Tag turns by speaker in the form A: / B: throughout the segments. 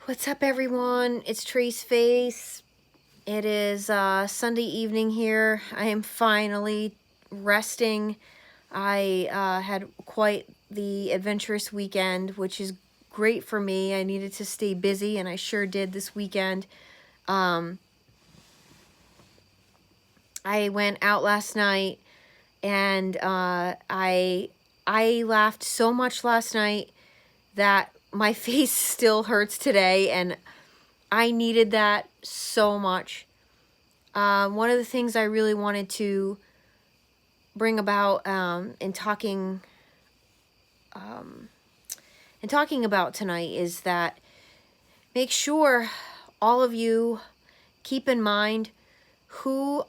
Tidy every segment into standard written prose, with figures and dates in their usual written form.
A: What's up, everyone? It's Trace Face. It is Sunday evening here. I am finally resting. I had quite the adventurous weekend, which is great for me. I needed to stay busy, and I sure did this weekend. I went out last night, and I laughed so much last night that my face still hurts today, and I needed that so much. One of the things I really wanted to bring about in talking about tonight is that make sure all of you keep in mind who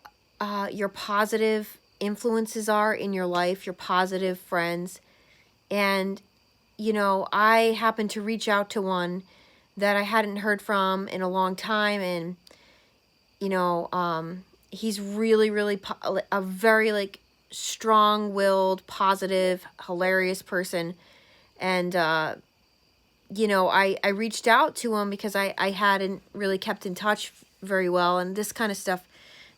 A: your positive influences are in your life, your positive friends. And, you know, I happened to reach out to one that I hadn't heard from in a long time, and you know, he's really a very strong-willed, positive, hilarious person. And you know, I reached out to him because I hadn't really kept in touch very well, and this kind of stuff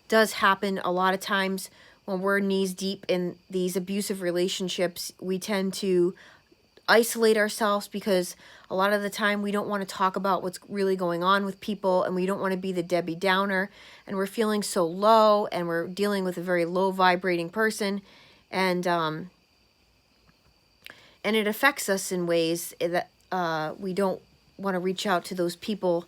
A: does happen a lot of times when we're knees deep in these abusive relationships. We tend to isolate ourselves because a lot of the time we don't want to talk about what's really going on with people, and we don't want to be the Debbie Downer, and we're feeling so low, and we're dealing with a very low vibrating person, and it affects us in ways that we don't want to reach out to those people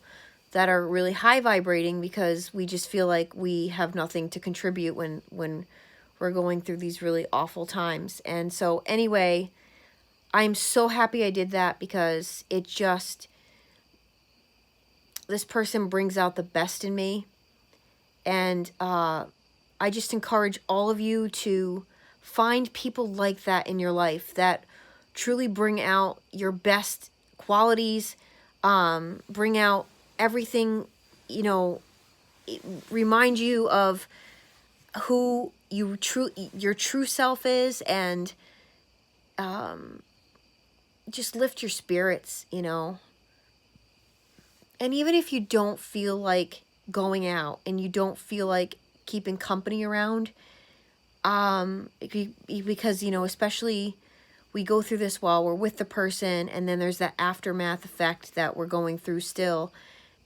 A: that are really high vibrating, because we just feel like we have nothing to contribute when we're going through these really awful times. And so anyway, I'm so happy I did that, because it just, this person brings out the best in me. And I just encourage all of you to find people like that in your life that truly bring out your best qualities, bring out everything, you know, remind you of who your true self is, and just lift your spirits, you know. And even if you don't feel like going out, and you don't feel like keeping company around, because, you know, especially we go through this while we're with the person, and then there's that aftermath effect that we're going through still,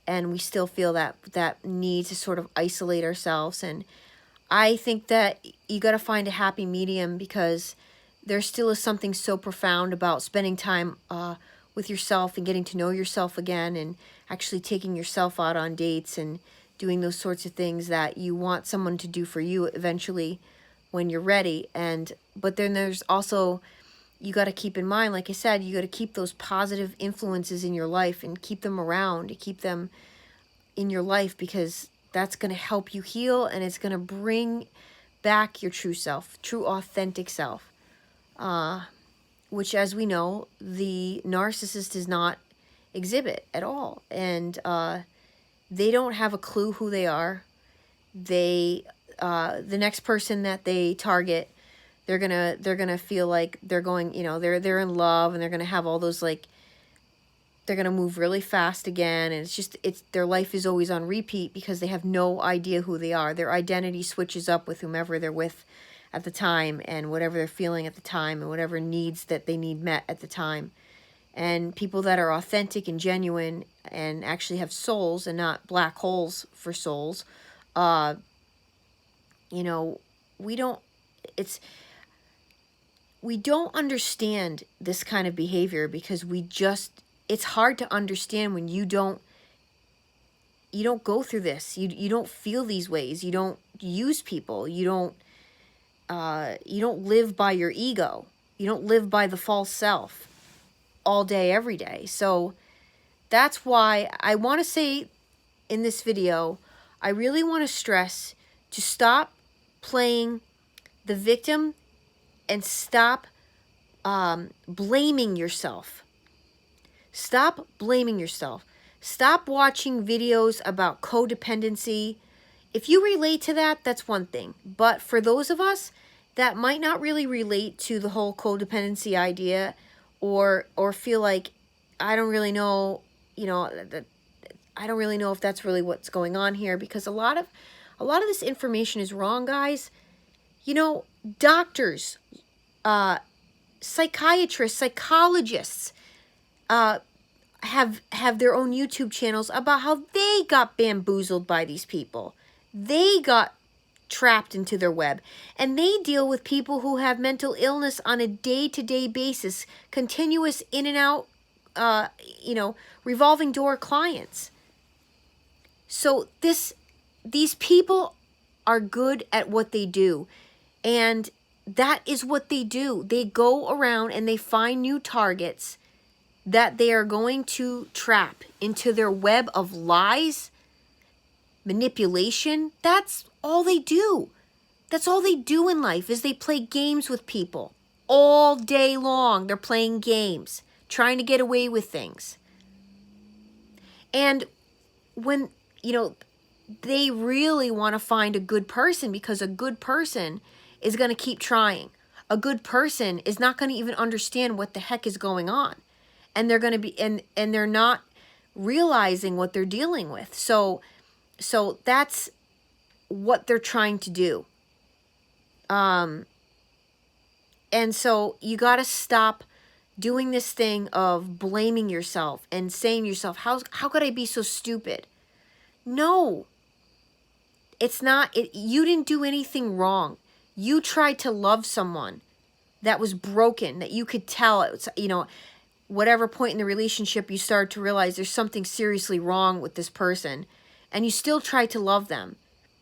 A: and we still feel that need to sort of isolate ourselves. And I think that you got to find a happy medium, because there still is something so profound about spending time with yourself and getting to know yourself again, and actually taking yourself out on dates and doing those sorts of things that you want someone to do for you eventually when you're ready. But then there's also, you got to keep in mind, like I said, you got to keep those positive influences in your life and keep them around, to keep them in your life, because that's going to help you heal, and it's going to bring back your true self, true authentic self. Which, as we know, the narcissist does not exhibit at all. And they don't have a clue who they are. The next person that they target, they're gonna feel like they're going, you know, they're in love, and they're gonna have all those, like, they're gonna move really fast again, and it's their life is always on repeat, because they have no idea who they are. Their identity switches up with whomever they're with at the time, and whatever they're feeling at the time, and whatever needs that they need met at the time. And people that are authentic and genuine and actually have souls, and not black holes for souls, you know, we don't understand this kind of behavior, because it's hard to understand when you don't go through this. You don't feel these ways. You don't use people. You don't live by your ego. You don't live by the false self all day, every day. So that's why I want to say in this video, I really want to stress to stop playing the victim, and stop blaming yourself. Stop blaming yourself. Stop watching videos about codependency. If you relate to that, that's one thing. But for those of us that might not really relate to the whole codependency idea, or feel like, I don't really know, you know, I don't really know if that's really what's going on here, because a lot of this information is wrong, guys. You know, doctors, psychiatrists, psychologists, have their own YouTube channels about how they got bamboozled by these people. They got trapped into their web, and they deal with people who have mental illness on a day-to-day basis, continuous in and out, revolving door clients. So these people are good at what they do, and that is what they do. They go around and they find new targets that they are going to trap into their web of lies, manipulation. That's all they do. That's all they do in life, is they play games with people. All day long, they're playing games, trying to get away with things. And when, they really want to find a good person, because a good person is going to keep trying. A good person is not going to even understand what the heck is going on. And they're going to be, and they're not realizing what they're dealing with. So that's what they're trying to do. And so you got to stop doing this thing of blaming yourself and saying to yourself, how could I be so stupid? No, it's not. You didn't do anything wrong. You tried to love someone that was broken, that you could tell, it's, whatever point in the relationship you started to realize there's something seriously wrong with this person, and you still tried to love them,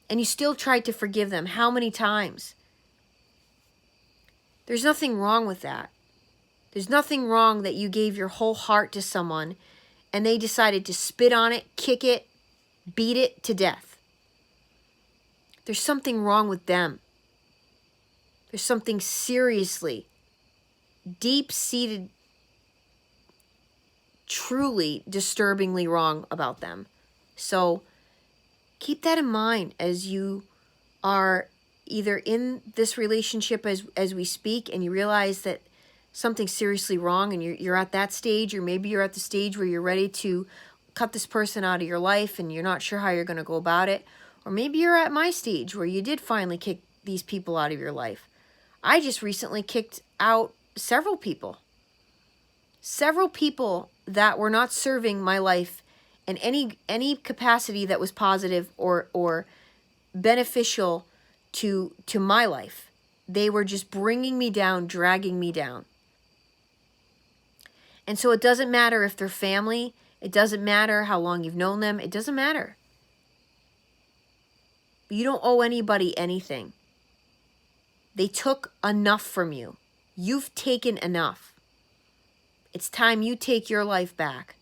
A: and you still tried to forgive them. How many times? There's nothing wrong with that. There's nothing wrong that you gave your whole heart to someone and they decided to spit on it, kick it, beat it to death. There's something wrong with them. There's something seriously, deep-seated, truly disturbingly wrong about them. So keep that in mind as you are either in this relationship as we speak, and you realize that something's seriously wrong, and you're at that stage, or maybe you're at the stage where you're ready to cut this person out of your life and you're not sure how you're going to go about it. Or maybe you're at my stage where you did finally kick these people out of your life. I just recently kicked out several people that were not serving my life in any capacity that was positive or beneficial to my life. They were just bringing me down, dragging me down. And so it doesn't matter if they're family. It doesn't matter how long you've known them. It doesn't matter. You don't owe anybody anything. They took enough from you. You've taken enough. It's time you take your life back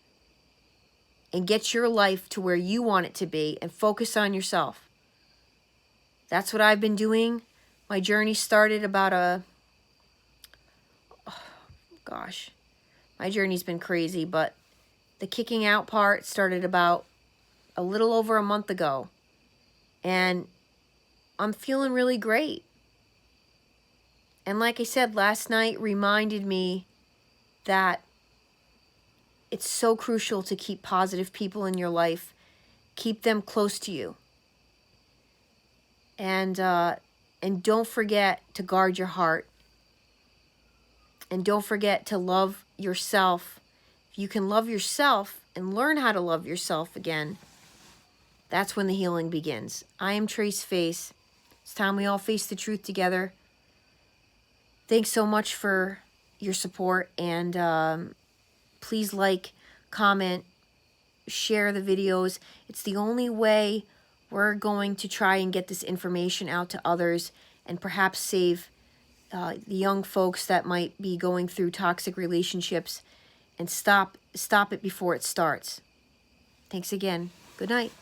A: and get your life to where you want it to be and focus on yourself. That's what I've been doing. My journey started about my journey's been crazy, but the kicking out part started about a little over a month ago. And I'm feeling really great. And like I said, last night reminded me that it's so crucial to keep positive people in your life. Keep them close to you. And don't forget to guard your heart. And don't forget to love yourself. If you can love yourself and learn how to love yourself again, that's when the healing begins. I am Trace Face. It's time we all face the truth together. Thanks so much for your support, and please like, comment, share the videos. It's the only way we're going to try and get this information out to others and perhaps save the young folks that might be going through toxic relationships and stop it before it starts. Thanks again. Good night.